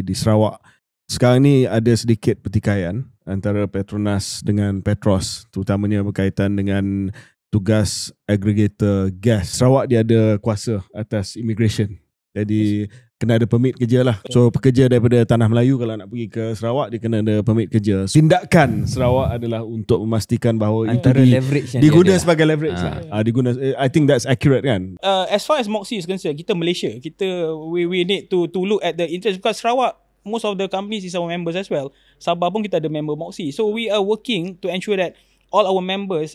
di Sarawak. Sekarang ni ada sedikit pertikaian antara Petronas dengan Petros, terutamanya berkaitan dengan tugas aggregator gas. Sarawak dia ada kuasa atas immigration. Jadi kena ada permit kerja lah. So pekerja daripada Tanah Melayu kalau nak pergi ke Sarawak, dia kena ada permit kerja. Tindakan Sarawak adalah untuk memastikan bahawa antara itu leverage diguna sebagai leverage lah. Diguna, I think that's accurate kan. As far as Moxie is concerned, kita Malaysia, we need to look at the interest, because Sarawak, most of the companies is our members as well. Sabah pun kita ada member Moxie. So we are working to ensure that all our members,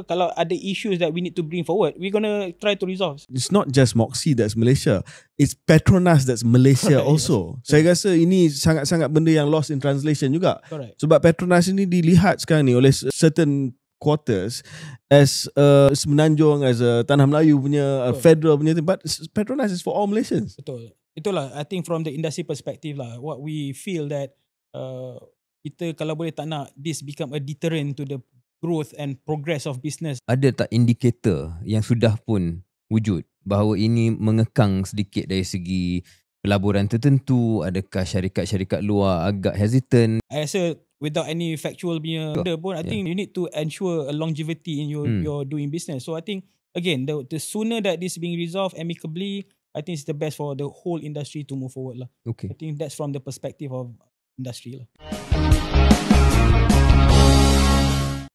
kalau ada issues that we need to bring forward, we're gonna try to resolve. It's not just Moxie that's Malaysia. It's Petronas that's Malaysia also. Saya rasa ini sangat-sangat benda yang lost in translation juga. Correct. Sebab Petronas ini dilihat sekarang ni oleh certain quarters as Semenanjung, as Tanah Melayu punya, federal punya, but Petronas is for all Malaysians. Betul. Itulah, I think from the industry perspective lah, what we feel that kita kalau boleh tak nak this become a deterrent to the growth and progress of business. Ada tak indikator yang sudah pun wujud bahawa ini mengekang sedikit dari segi pelaburan tertentu? Adakah syarikat-syarikat luar agak hesitant? I rasa without any factual punya benda pun, I think you need to ensure a longevity in your doing business. So I think again, the sooner that this being resolved amicably, I think it's the best for the whole industry to move forward lah. Okay. I think that's from the perspective of industry lah.